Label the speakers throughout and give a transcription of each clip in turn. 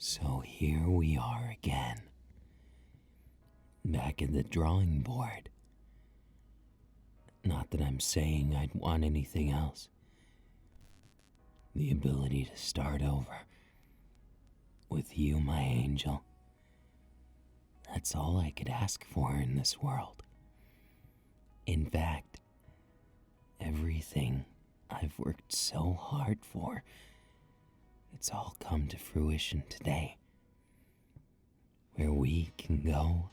Speaker 1: So here we are again, back at the drawing board. Not that I'm saying I'd want anything else. The ability to start over with you, my angel. That's all I could ask for in this world. In fact, everything I've worked so hard for, it's all come to fruition today, where we can go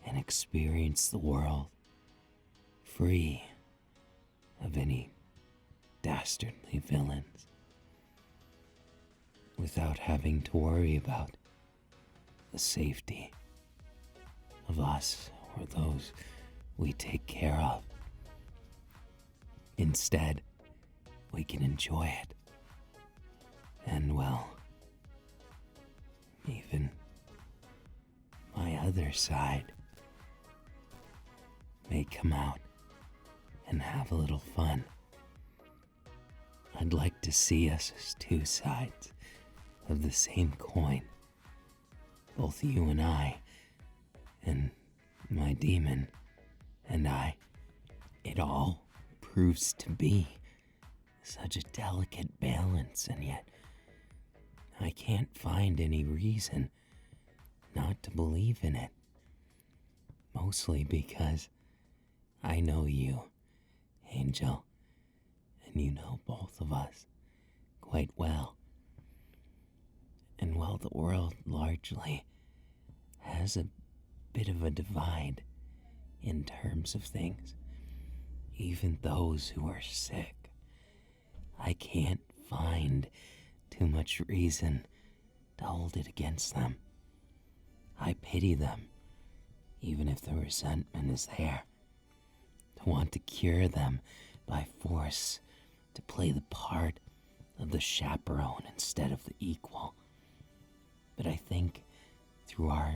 Speaker 1: and experience the world free of any dastardly villains, without having to worry about the safety of us or those we take care of. Instead, we can enjoy it. And well, even my other side may come out and have a little fun. I'd like to see us as two sides of the same coin. Both you and I, and my demon and I. It all proves to be such a delicate balance, and yet I can't find any reason not to believe in it. Mostly because I know you, Angel, and you know both of us quite well. And while the world largely has a bit of a divide in terms of things, even those who are sick, I can't find too much reason to hold it against them. I pity them, even if the resentment is there, to want to cure them by force, to play the part of the chaperone instead of the equal. But I think through our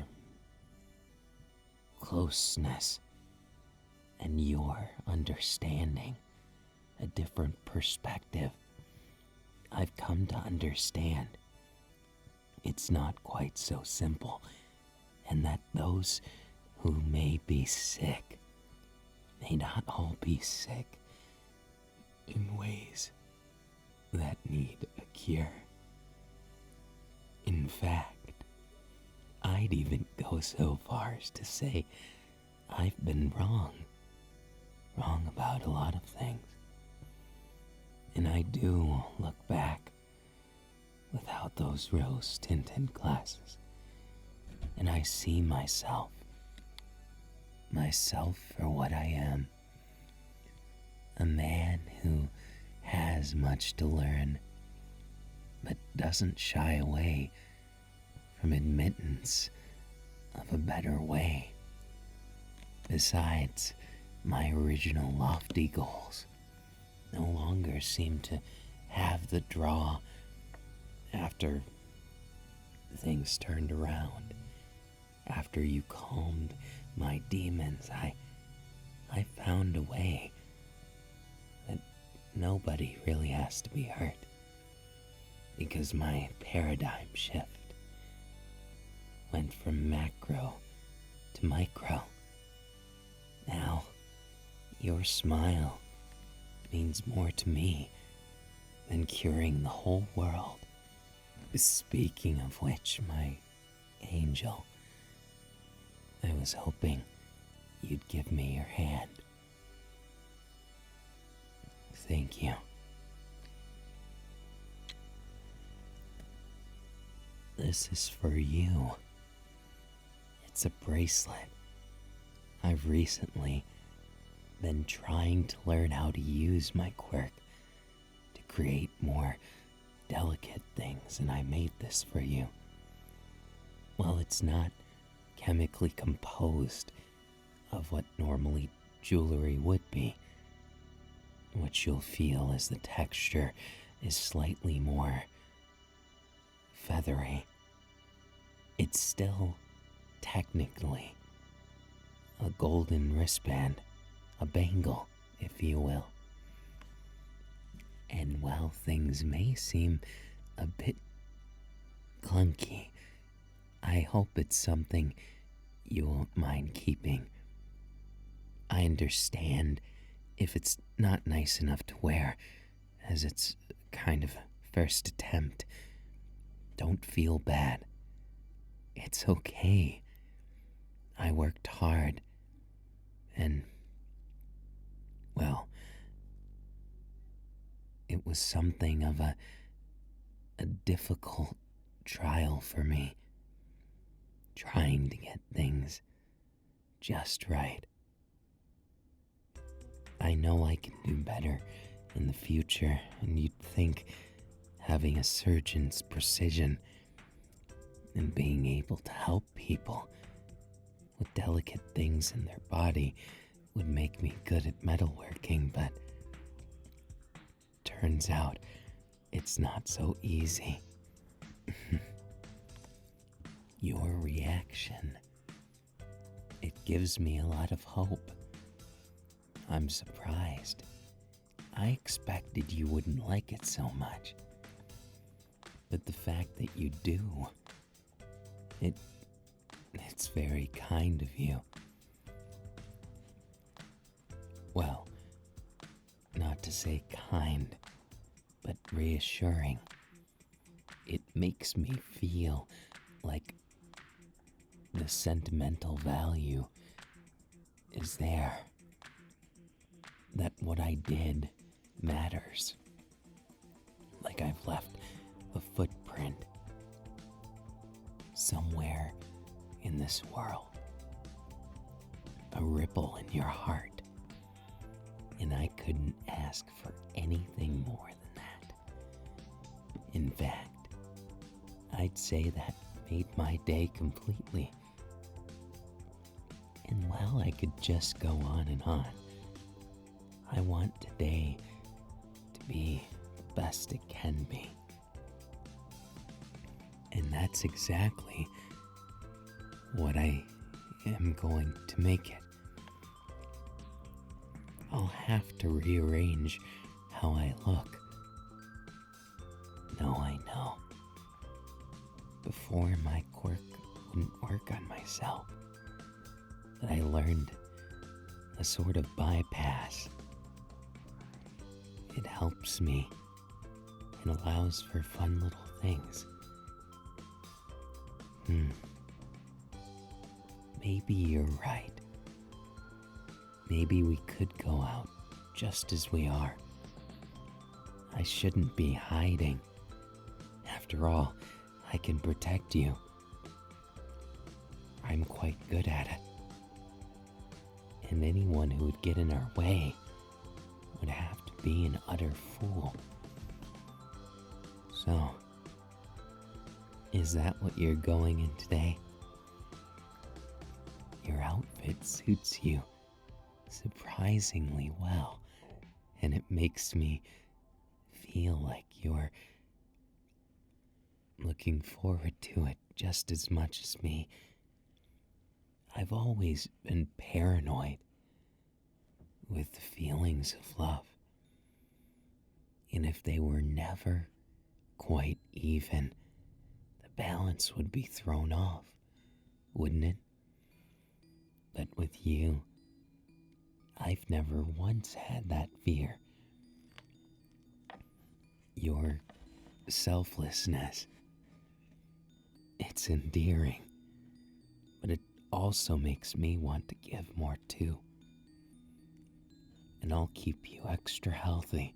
Speaker 1: closeness and your understanding a different perspective, I've come to understand it's not quite so simple, and that those who may be sick may not all be sick in ways that need a cure. In fact, I'd even go so far as to say I've been wrong about a lot of things. And I do look back without those rose-tinted glasses, and I see myself for what I am. A man who has much to learn, but doesn't shy away from admittance of a better way. Besides, my original lofty goals no longer seem to have the draw after things turned around. After you calmed my demons, I found a way that nobody really has to be hurt, because my paradigm shift went from macro to micro. Now, your smile means more to me than curing the whole world. Speaking of which, my angel, I was hoping you'd give me your hand. Thank you. This is for you. It's a bracelet. I've recently been trying to learn how to use my quirk to create more delicate things, and I made this for you. While it's not chemically composed of what normally jewelry would be, what you'll feel is the texture is slightly more feathery. It's still technically a golden wristband, a bangle, if you will. And while things may seem a bit clunky. I hope it's something you won't mind keeping. I understand if it's not nice enough to wear, as it's kind of first attempt. Don't feel bad. It's okay. I worked hard, and, well, it was something of a difficult trial for me, trying to get things just right. I know I can do better in the future, and you'd think having a surgeon's precision and being able to help people with delicate things in their body would make me good at metalworking, but turns out it's not so easy. Your reaction, it gives me a lot of hope. I'm surprised. I expected you wouldn't like it so much. But the fact that you do, it's very kind of you. Well, not to say kind, but reassuring. It makes me feel like the sentimental value is there. That what I did matters. Like I've left a footprint somewhere in this world. A ripple in your heart. And I couldn't ask for anything more than that. In fact, I'd say that made my day completely. And while I could just go on and on, I want today to be the best it can be. And that's exactly what I am going to make it. I'll have to rearrange how I look. No, I know. Before, my quirk wouldn't work on myself. But I learned a sort of bypass. It helps me and allows for fun little things. Maybe you're right. Maybe we could go out just as we are. I shouldn't be hiding. After all, I can protect you. I'm quite good at it. And anyone who would get in our way would have to be an utter fool. So, is that what you're going in today? Your outfit suits you surprisingly well, and it makes me feel like you're looking forward to it just as much as me. I've always been paranoid with the feelings of love, and if they were never quite even, the balance would be thrown off, wouldn't it? But with you, I've never once had that fear. Your selflessness, it's endearing, but it also makes me want to give more too. And I'll keep you extra healthy.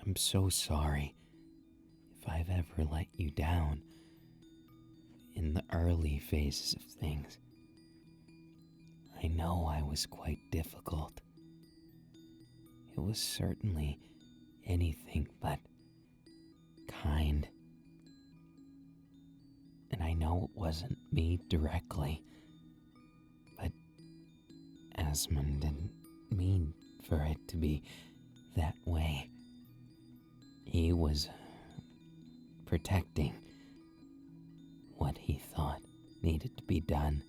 Speaker 1: I'm so sorry if I've ever let you down in the early phases of things. I know I was quite difficult. It was certainly anything but kind. And I know it wasn't me directly, but Asmund didn't mean for it to be that way. He was protecting what he thought needed to be done.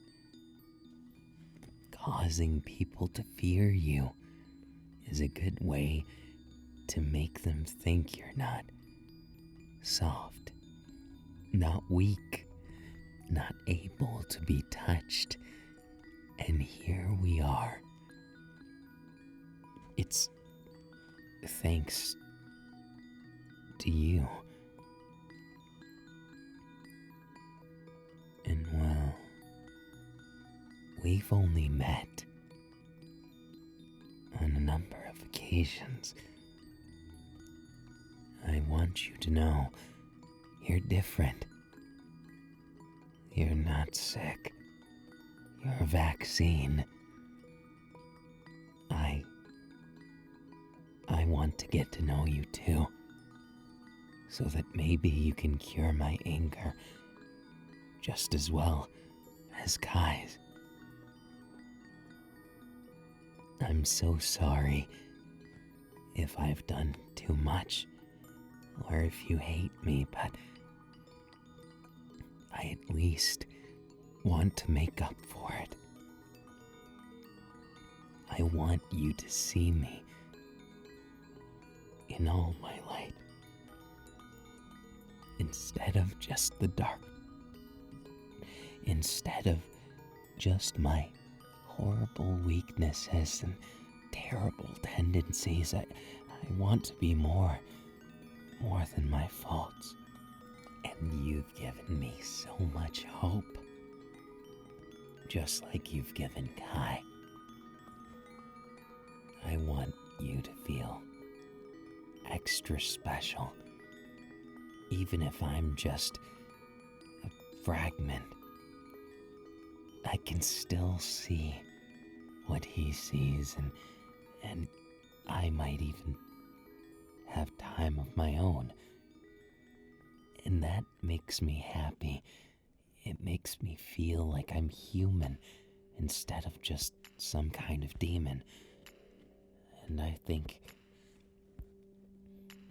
Speaker 1: Causing people to fear you is a good way to make them think you're not soft not weak, not able to be touched. And here we are. It's thanks to you. And well, we've only met on a number of occasions. I want you to know you're different. You're not sick. You're a vaccine. I want to get to know you too, so that maybe you can cure my anger just as well as Kai's. I'm so sorry if I've done too much, or if you hate me, but I at least want to make up for it. I want you to see me in all my light, instead of just the dark, instead of just my horrible weaknesses and terrible tendencies. I want to be more than my faults. And you've given me so much hope, just like you've given Kai. I want you to feel extra special, even if I'm just a fragment. I can still see what he sees, and I might even have time of my own. And that makes me happy. It makes me feel like I'm human instead of just some kind of demon. And I think,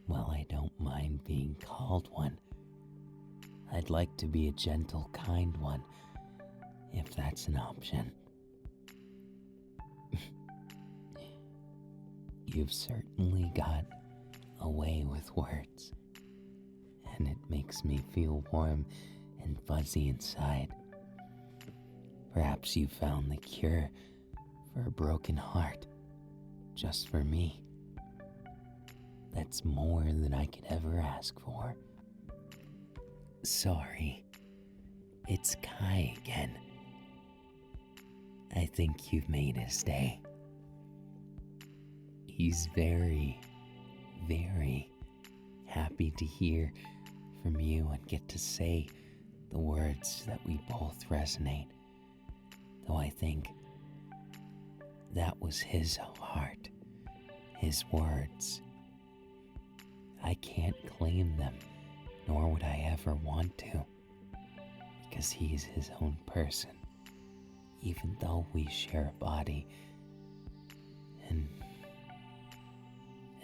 Speaker 1: well, I don't mind being called one. I'd like to be a gentle, kind one, if that's an option. You've certainly got a way with words, and it makes me feel warm and fuzzy inside. Perhaps you found the cure for a broken heart, just for me. That's more than I could ever ask for. Sorry, it's Kai again. I think you've made his day. He's very, very happy to hear from you and get to say the words that we both resonate. Though I think that was his heart, his words. I can't claim them, nor would I ever want to, because he's his own person, even though we share a body. And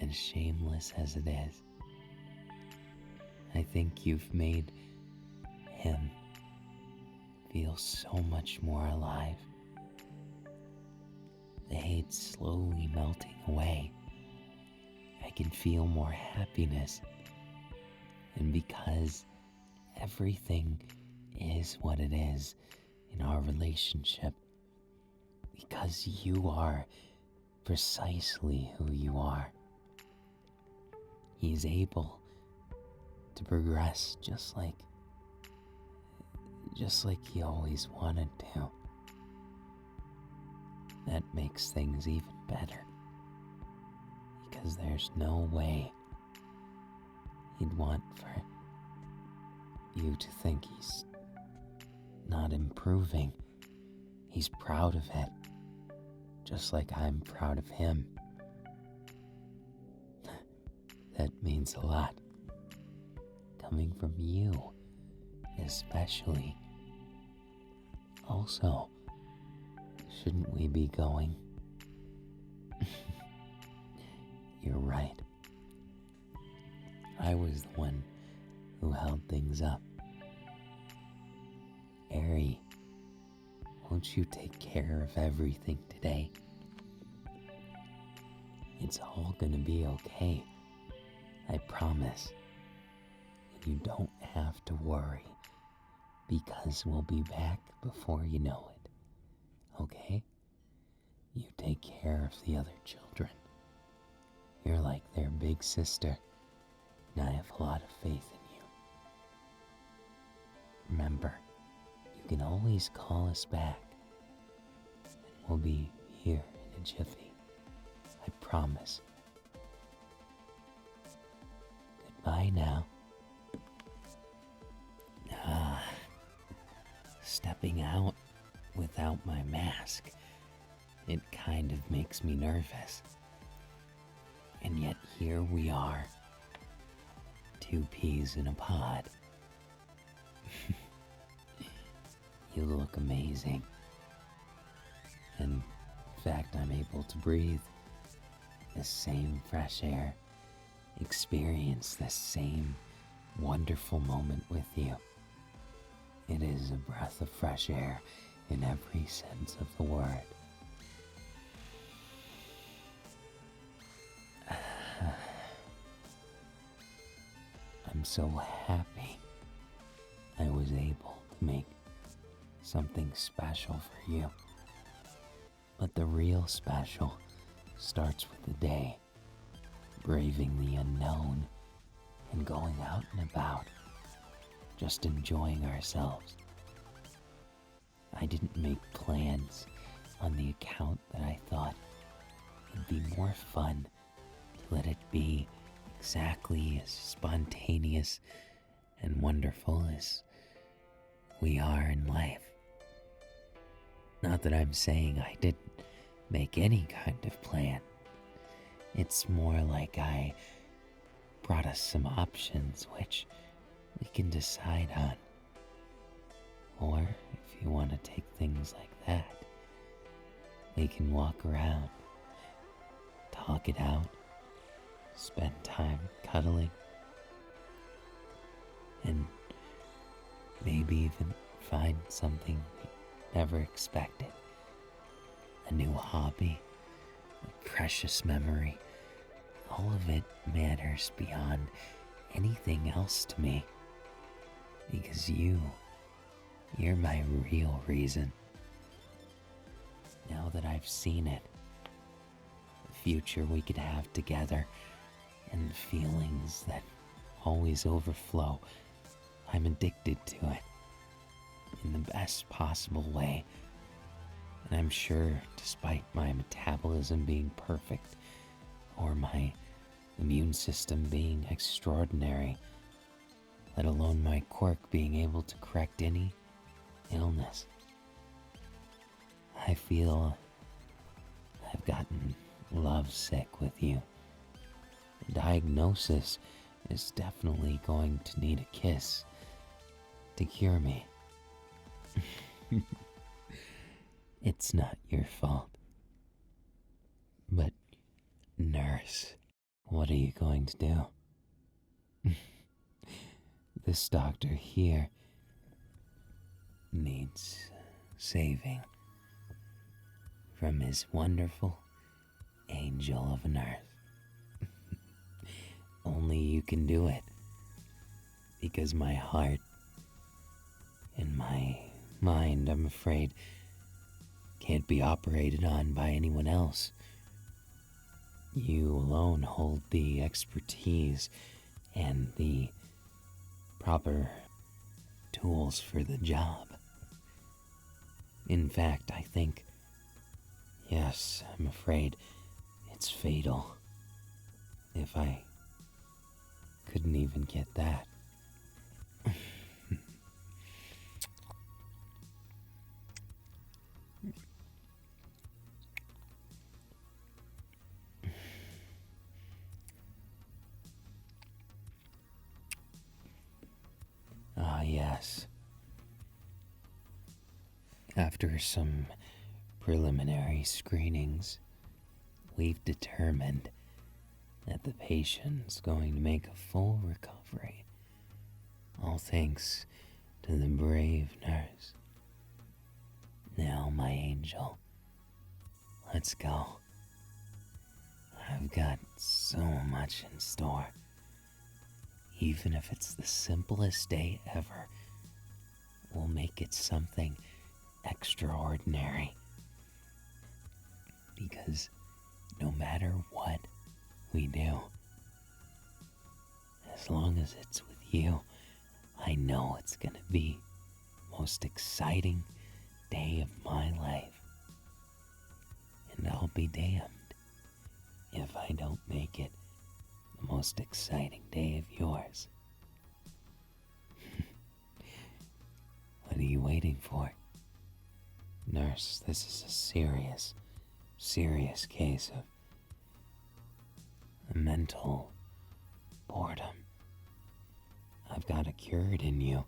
Speaker 1: as shameless as it is, I think you've made him feel so much more alive. The hate's slowly melting away. I can feel more happiness. And because everything is what it is in our relationship, because you are precisely who you are, he's able to progress just like he always wanted to. That makes things even better, because there's no way he'd want for you to think he's not improving. He's proud of it, just like I'm proud of him. That means a lot, coming from you especially. Also, shouldn't we be going? You're right. I was the one who held things up. Ari, won't you take care of everything today? It's all gonna be okay, I promise. And you don't have to worry. because we'll be back before you know it, okay? You take care of the other children. You're like their big sister, and I have a lot of faith in you. Remember, you can always call us back, and we'll be here in a jiffy. I promise. Goodbye now. Stepping out without my mask, it kind of makes me nervous. And yet here we are, 2 peas in a pod. You look amazing. And in fact, I'm able to breathe the same fresh air, experience the same wonderful moment with you. It is a breath of fresh air in every sense of the word. I'm so happy I was able to make something special for you. But the real special starts with the day, braving the unknown and going out and about, just enjoying ourselves. I didn't make plans on the account that I thought it'd be more fun to let it be exactly as spontaneous and wonderful as we are in life. Not that I'm saying I didn't make any kind of plan. It's more like I brought us some options which we can decide on. Or if you want to take things like that, we can walk around, talk it out, spend time cuddling, and maybe even find something we never expected. A new hobby, a precious memory. All of it matters beyond anything else to me. Because you're my real reason. Now that I've seen it, the future we could have together, and the feelings that always overflow, I'm addicted to it in the best possible way. And I'm sure, despite my metabolism being perfect, or my immune system being extraordinary, let alone my quirk being able to correct any illness, I feel I've gotten lovesick with you. The diagnosis is definitely going to need a kiss to cure me. It's not your fault. But, nurse, what are you going to do? This doctor here needs saving from his wonderful angel of a nurse. Only you can do it, because my heart and my mind, I'm afraid, can't be operated on by anyone else. You alone hold the expertise and the proper tools for the job. In fact, I think, yes, I'm afraid it's fatal. If I couldn't even get that. Ah, yes. After some preliminary screenings, we've determined that the patient's going to make a full recovery. All thanks to the brave nurse. Now, my angel, let's go. I've got so much in store. Even if it's the simplest day ever, we'll make it something extraordinary. Because no matter what we do, as long as it's with you, I know it's gonna be the most exciting day of my life. And I'll be damned if I don't make it the most exciting day of yours. What are you waiting for? Nurse, this is a serious case of mental boredom. I've got a cure in you.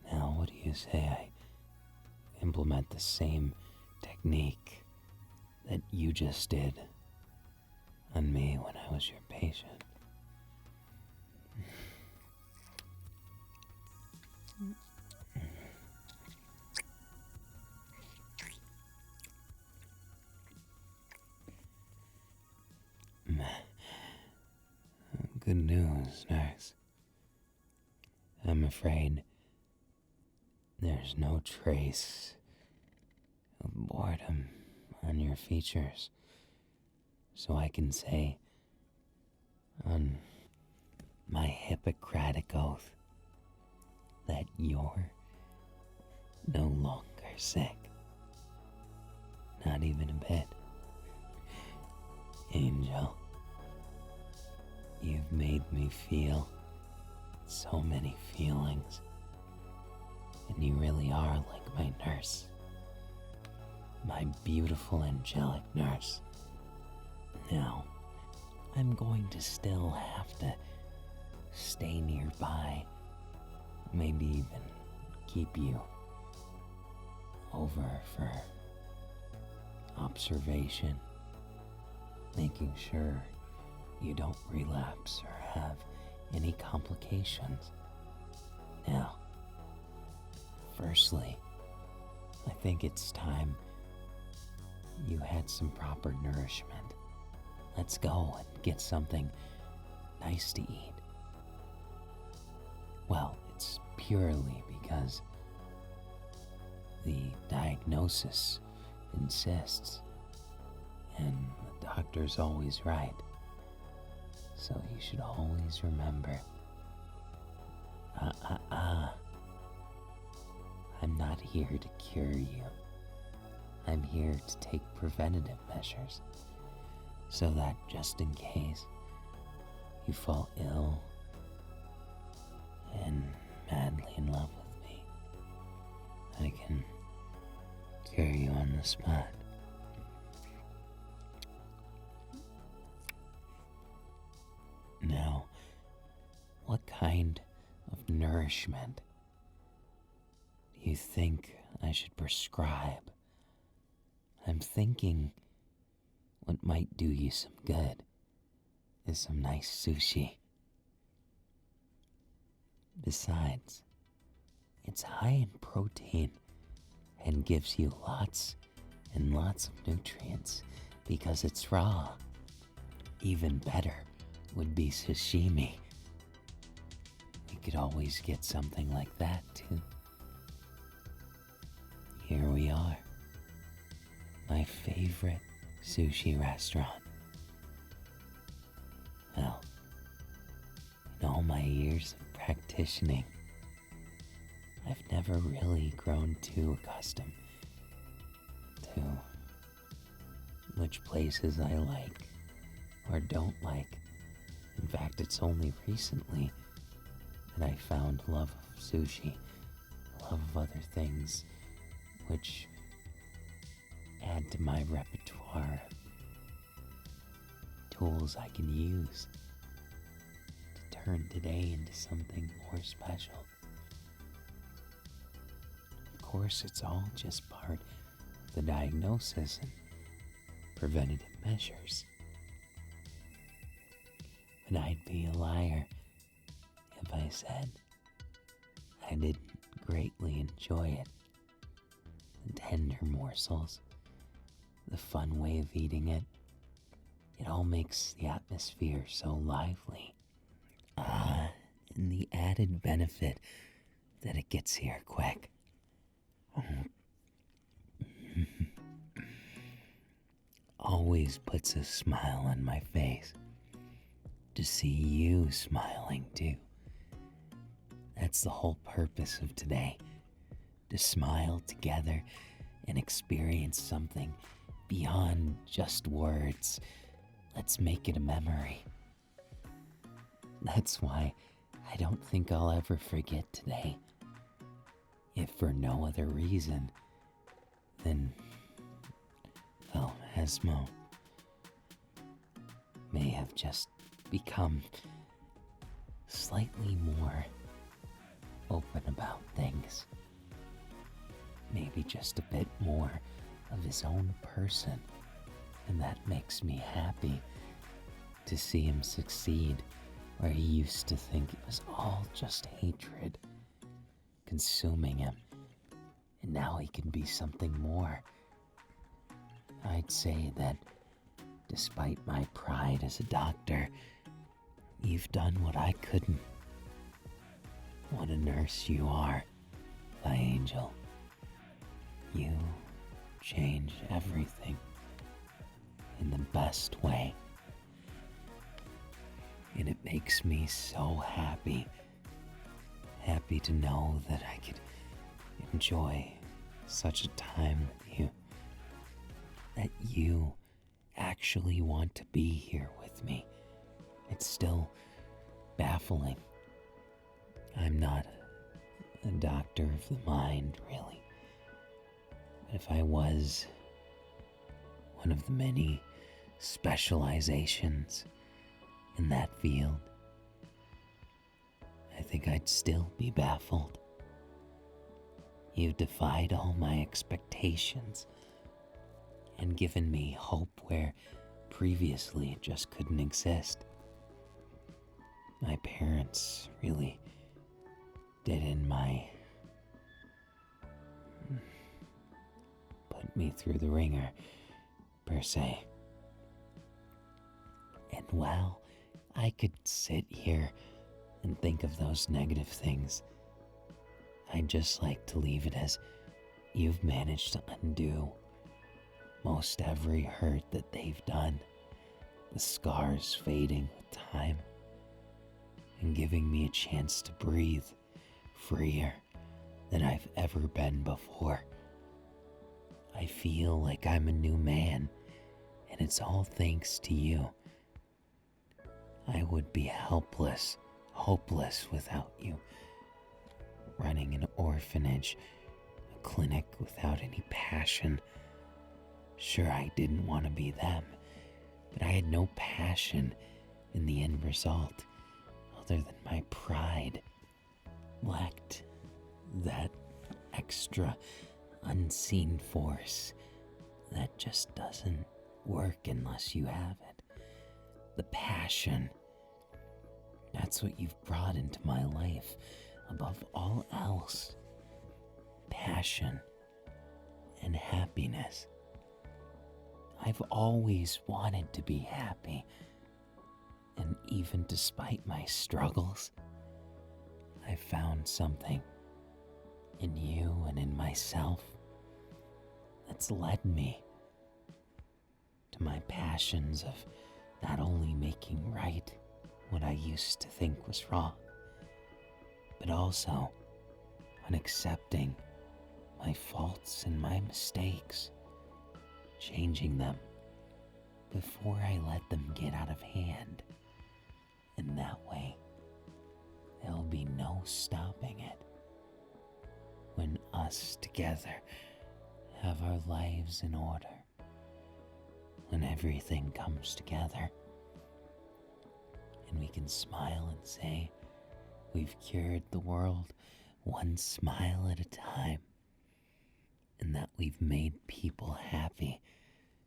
Speaker 1: Now, what do you say I implement the same technique that you just did on me when I was your patient? Good news, nurse. I'm afraid there's no trace of boredom on your features, so I can say on my Hippocratic oath that you're no longer sick. Not even a bit. Angel, you've made me feel so many feelings, and you really are like my nurse, my beautiful angelic nurse. Now, I'm going to still have to stay nearby, maybe even keep you over for observation, making sure you don't relapse or have any complications. Now, firstly, I think it's time you had some proper nourishment. Let's go and get something nice to eat. Well, it's purely because the diagnosis insists, and the doctor's always right. So you should always remember, I'm not here to cure you. I'm here to take preventative measures, so that just in case you fall ill and madly in love with me, I can cure you on the spot. Now, what kind of nourishment do you think I should prescribe? I'm thinking what might do you some good is some nice sushi. Besides, it's high in protein and gives you lots and lots of nutrients because it's raw. Even better would be sashimi. We could always get something like that too. Here we are, my favorite sushi restaurant. Well, in all my years of practicing, I've never really grown too accustomed to which places I like or don't like. In fact, it's only recently that I found love of sushi, love of other things, which add to my repertoire of tools I can use to turn today into something more special. Of course, it's all just part of the diagnosis and preventative measures. But I'd be a liar if I said I didn't greatly enjoy it. The tender morsels, the fun way of eating it, it all makes the atmosphere so lively. And the added benefit that it gets here quick. Always puts a smile on my face to see you smiling too. That's the whole purpose of today, to smile together and experience something beyond just words. Let's make it a memory. That's why I don't think I'll ever forget today. If for no other reason than, well, Esmo may have just become slightly more open about things. Maybe just a bit more of his own person. And that makes me happy to see him succeed where he used to think it was all just hatred consuming him. And now he can be something more. I'd say that despite my pride as a doctor, you've done what I couldn't. What a nurse you are, my angel. You change everything in the best way. And it makes me so happy. Happy to know that I could enjoy such a time with you. That you actually want to be here with me. It's still baffling. I'm not a doctor of the mind, really. If I was, one of the many specializations in that field, I think I'd still be baffled. You've defied all my expectations and given me hope where previously it just couldn't exist. My parents really did put me through the ringer, per se. And while I could sit here and think of those negative things, I'd just like to leave it as you've managed to undo most every hurt that they've done, the scars fading with time, and giving me a chance to breathe freer than I've ever been before. I feel like I'm a new man, and it's all thanks to you. I would be helpless, hopeless without you. Running an orphanage, a clinic without any passion. Sure, I didn't want to be them, but I had no passion in the end result, other than my pride. Lacked that extra unseen force that just doesn't work unless you have it. The passion. That's what you've brought into my life above all else. Passion and happiness. I've always wanted to be happy, and even despite my struggles, I found something in you and in myself that's led me to my passions of not only making right what I used to think was wrong, but also on accepting my faults and my mistakes, changing them before I let them get out of hand. And that way, there'll be no stopping it. When us together have our lives in order, when everything comes together, and we can smile and say, we've cured the world one smile at a time, and that we've made people happy,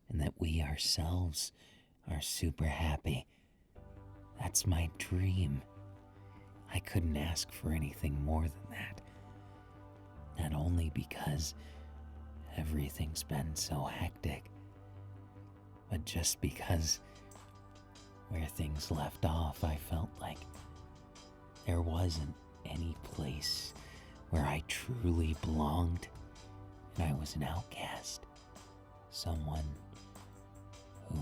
Speaker 1: and that we ourselves are super happy. That's my dream. I couldn't ask for anything more than that. Not only because everything's been so hectic, but just because where things left off, I felt like there wasn't any place where I truly belonged and I was an outcast, someone who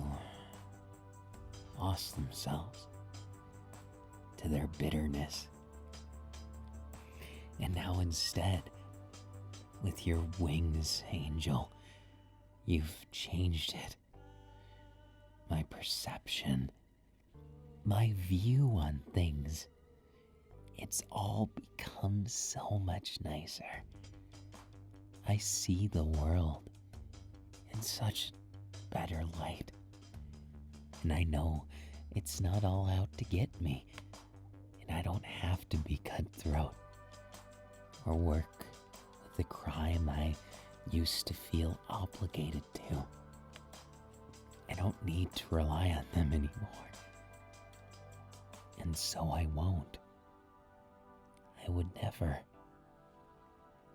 Speaker 1: lost themselves to their bitterness. And now instead, with your wings, angel, you've changed it. My perception, my view on things, it's all become so much nicer. I see the world in such better light. And I know it's not all out to get me. And I don't have to be cutthroat or work with the crime I used to feel obligated to. I don't need to rely on them anymore. And so I won't. I would never.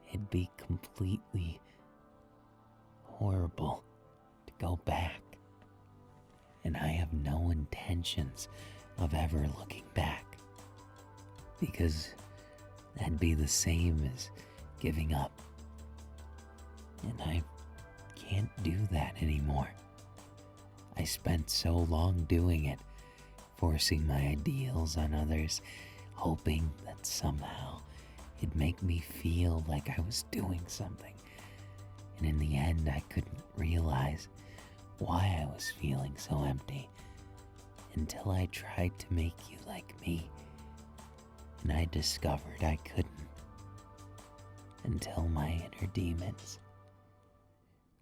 Speaker 1: It'd be completely horrible to go back. And I have no intentions of ever looking back. Because that'd be the same as giving up. And I can't do that anymore. I spent so long doing it, forcing my ideals on others, hoping that somehow it'd make me feel like I was doing something. And in the end, I couldn't realize why I was feeling so empty until I tried to make you like me. And I discovered I couldn't until my inner demons,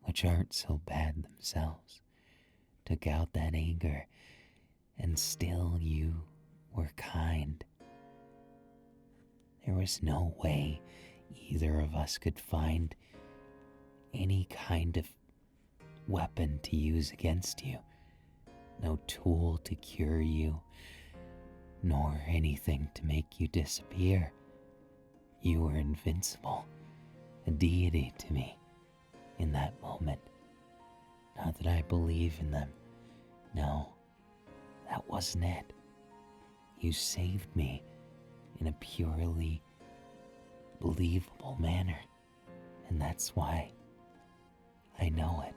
Speaker 1: which aren't so bad themselves, took out that anger, and still you were kind. There was no way either of us could find any kind of weapon to use against you, no tool to cure you, nor anything to make you disappear. You were invincible, a deity to me in that moment. Not that I believe in them. No, that wasn't it. You saved me in a purely believable manner, and that's why I know it.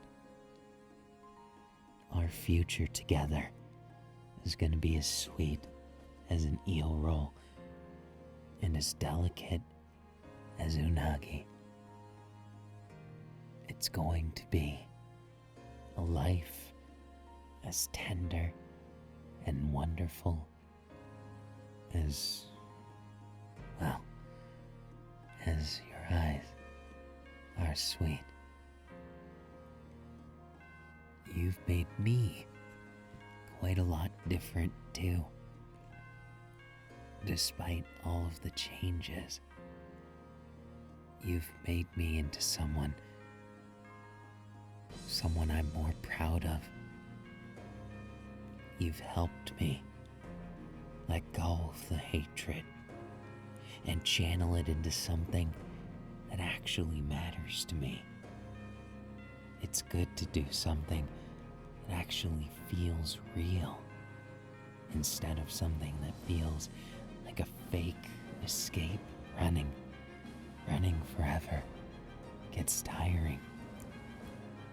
Speaker 1: Our future together is going to be as sweet as an eel roll and as delicate as unagi. It's going to be a life as tender and wonderful as, well, as your eyes are sweet. You've made me quite a lot different too. Despite all of the changes, you've made me into someone I'm more proud of. You've helped me let go of the hatred and channel it into something that actually matters to me. It's good to do something that actually feels real instead of something that feels like a fake escape. Running forever gets tiring.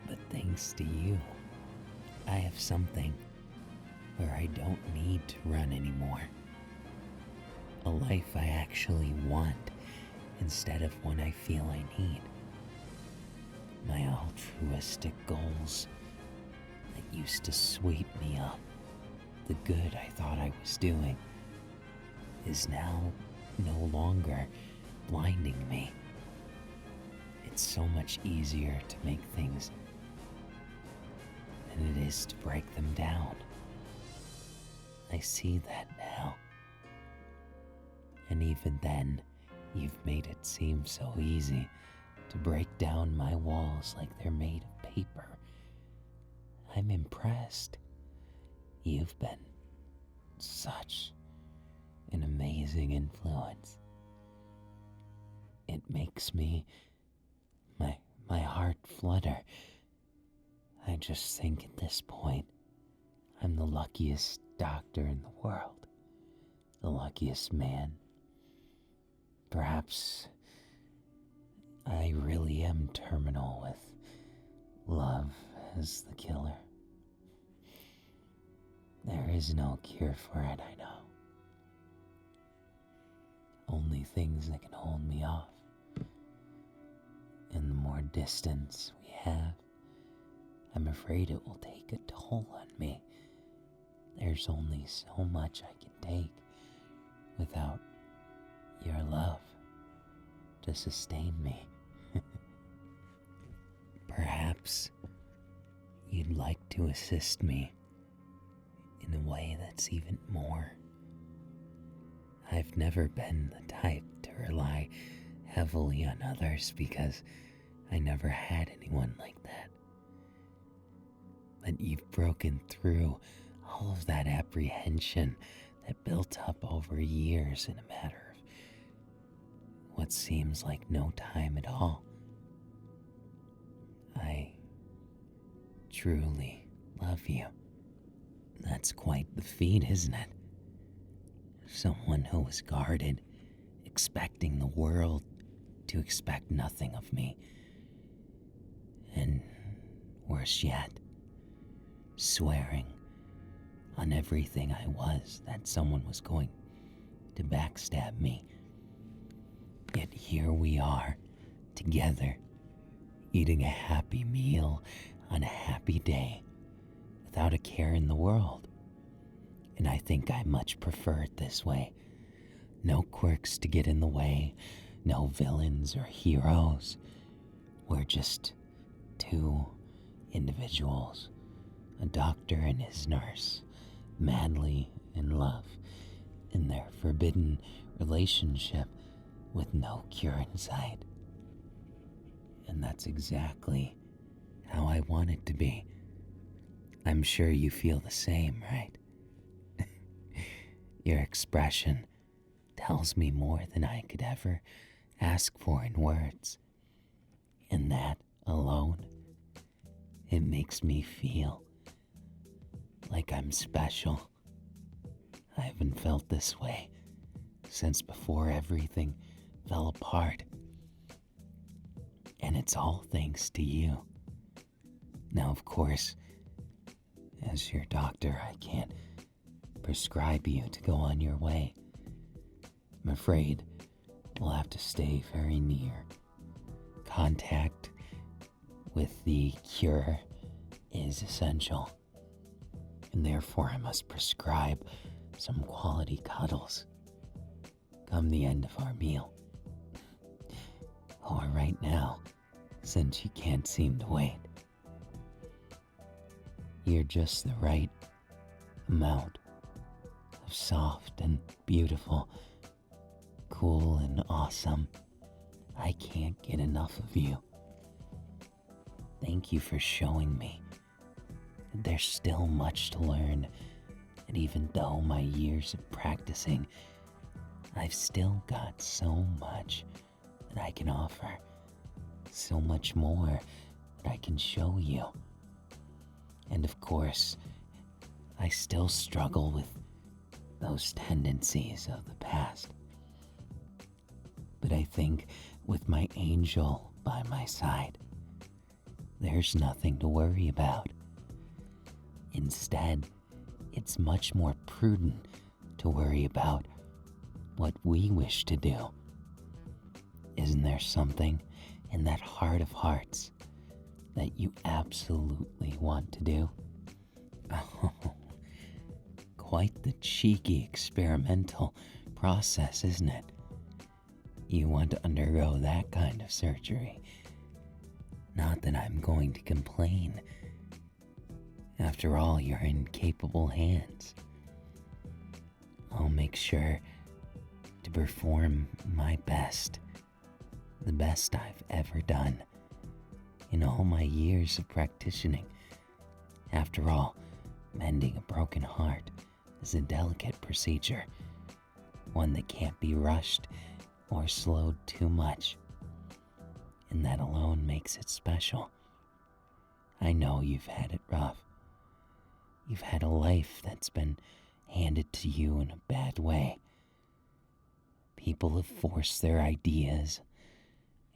Speaker 1: But thanks to you, I have something where I don't need to run anymore. A life I actually want instead of one I feel I need. My altruistic goals that used to sweep me up, the good I thought I was doing, is now no longer blinding me. It's so much easier to make things than it is to break them down. I see that now. And even then, you've made it seem so easy to break down my walls like they're made of paper. I'm impressed. You've been such an amazing influence. It makes me, my heart flutter. I just think at this point, I'm the luckiest doctor in the world, the luckiest man. Perhaps I really am terminal with love as the killer. There is no cure for it, I know. Only things that can hold me off. And the more distance we have, I'm afraid it will take a toll on me. There's only so much I can take without your love to sustain me. Perhaps you'd like to assist me in a way that's even more. I've never been the type to rely heavily on others because I never had anyone like that. But you've broken through all of that apprehension that built up over years in a matter of what seems like no time at all. I truly love you. That's quite the feat, isn't it? Someone who was guarded, expecting the world to expect nothing of me. And worse yet, swearing on everything I was that someone was going to backstab me. Yet here we are, together, eating a happy meal on a happy day, without a care in the world. And I think I much prefer it this way. No quirks to get in the way, no villains or heroes. We're just two individuals, a doctor and his nurse, madly in love, in their forbidden relationship with no cure in sight. And that's exactly how I want it to be. I'm sure you feel the same, right? Your expression tells me more than I could ever ask for in words. And that alone, it makes me feel like I'm special. I haven't felt this way since before everything fell apart. And it's all thanks to you. Now, of course, as your doctor, I can't prescribe you to go on your way. I'm afraid we'll have to stay very near. Contact with the cure is essential, and therefore I must prescribe some quality cuddles come the end of our meal. Or right now, since you can't seem to wait. You're just the right amount of soft and beautiful, cool and awesome. I can't get enough of you. Thank you for showing me that there's still much to learn, and even though my years of practicing, I've still got so much that I can offer, so much more that I can show you. And of course, I still struggle with those tendencies of the past. But I think with my angel by my side, there's nothing to worry about. Instead, it's much more prudent to worry about what we wish to do. Isn't there something in that heart of hearts that you absolutely want to do? Oh, quite the cheeky experimental process, isn't it? You want to undergo that kind of surgery. Not that I'm going to complain. After all, you're in capable hands. I'll make sure to perform my best, the best I've ever done in all my years of practicing. After all, mending a broken heart is a delicate procedure, one that can't be rushed or slowed too much, and that alone makes it special. I know you've had it rough. You've had a life that's been handed to you in a bad way. People have forced their ideas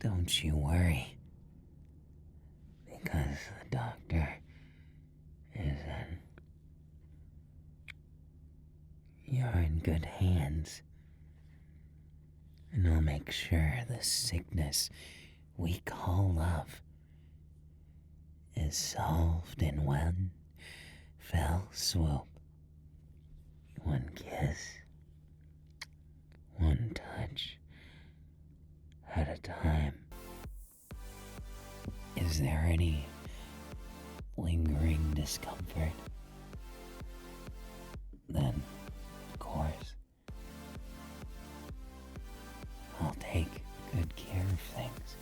Speaker 1: Don't you worry, because the doctor you're in good hands, and I'll make sure the sickness we call love is solved in one fell swoop. One kiss, one touch at a time. Is there any lingering discomfort? Then, of course, I'll take good care of things,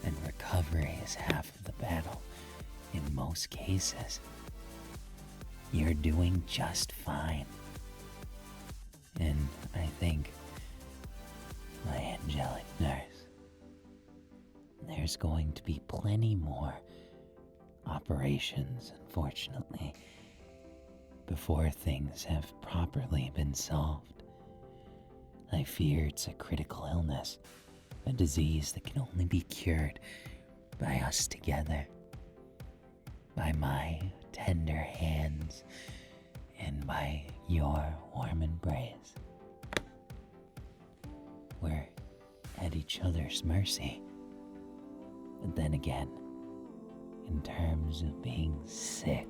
Speaker 1: and recovery is half of the battle in most cases. You're doing just fine. And I think my angelic nurse, there's going to be plenty more operations, unfortunately, before things have properly been solved. I fear it's a critical illness, a disease that can only be cured by us together, by my tender hands and by your warm embrace. We're at each other's mercy. But then again, in terms of being sick,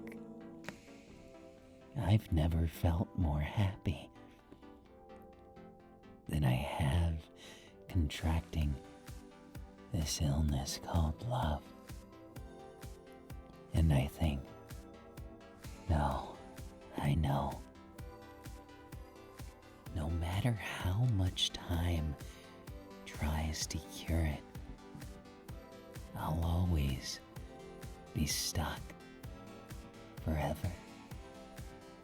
Speaker 1: I've never felt more happy than I have contracting this illness called love. And I think, no, I know, no matter how much time tries to cure it, I'll always be stuck forever,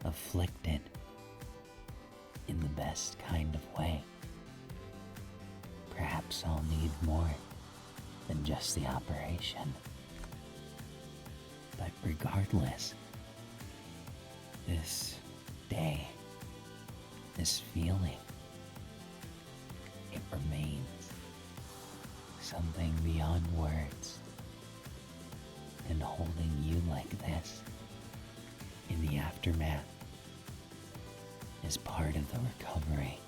Speaker 1: afflicted in the best kind of way. Perhaps I'll need more than just the operation. But regardless, this day, this feeling, it remains something beyond words. And holding you like this in the aftermath is part of the recovery.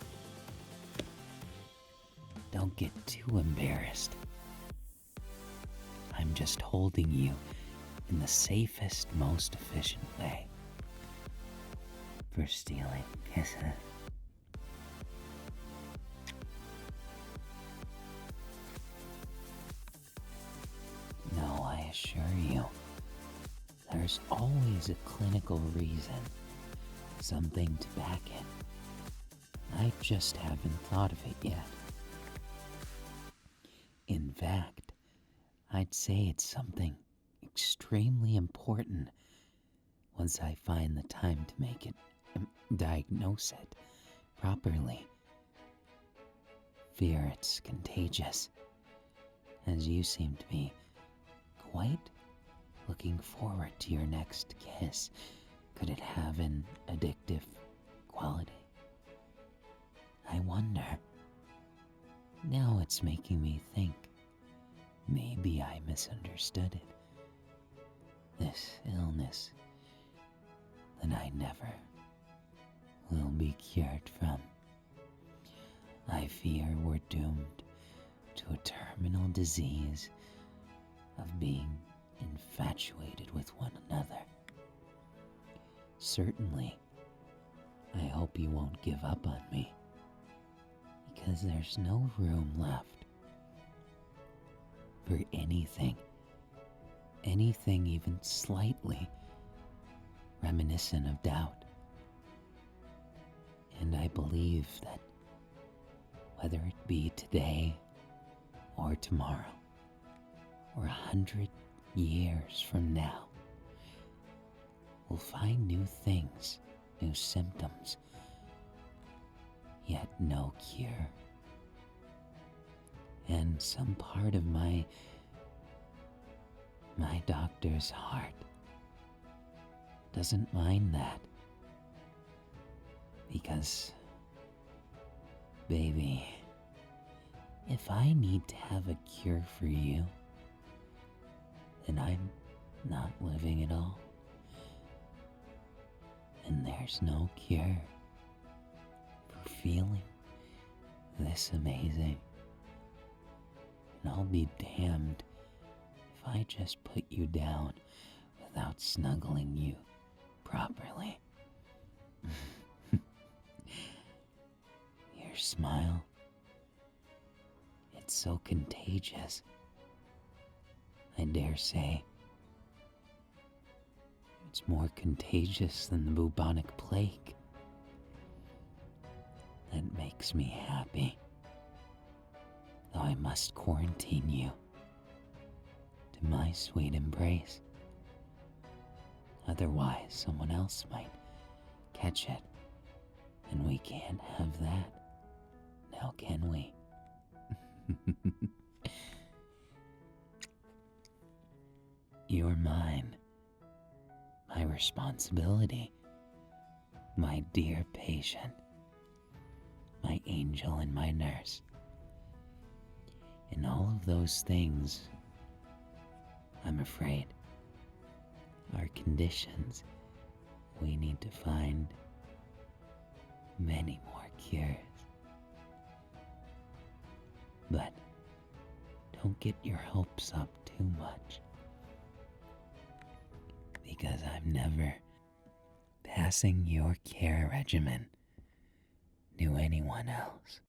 Speaker 1: Don't get too embarrassed. I'm just holding you in the safest, most efficient way for stealing kisses. No, I assure you, there's always a clinical reason, something to back it. I just haven't thought of it yet. In fact, I'd say it's something extremely important once I find the time to make it, diagnose it properly. Fear it's contagious, as you seem to be quite looking forward to your next kiss. Could it have an addictive quality? I wonder. Now it's making me think maybe I misunderstood it. This illness that I never will be cured from. I fear we're doomed to a terminal disease of being infatuated with one another. Certainly, I hope you won't give up on me, because there's no room left for anything even slightly reminiscent of doubt. And I believe that whether it be today or tomorrow or 100 years from now, we'll find new things, new symptoms, yet no cure. And some part of my doctor's heart doesn't mind that. Because, baby, If I need to have a cure for you, then I'm not living at all. And there's no cure for feeling this amazing. And I'll be damned if I just put you down without snuggling you properly. Your smile, it's so contagious. I dare say it's more contagious than the bubonic plague. That makes me happy, though I must quarantine you to my sweet embrace. Otherwise, someone else might catch it, and we can't have that. Now can we? You're mine, my responsibility, my dear patient, my angel and my nurse. And all of those things, I'm afraid, are conditions we need to find many more cures. But don't get your hopes up too much, because I'm never passing your care regimen to anyone else.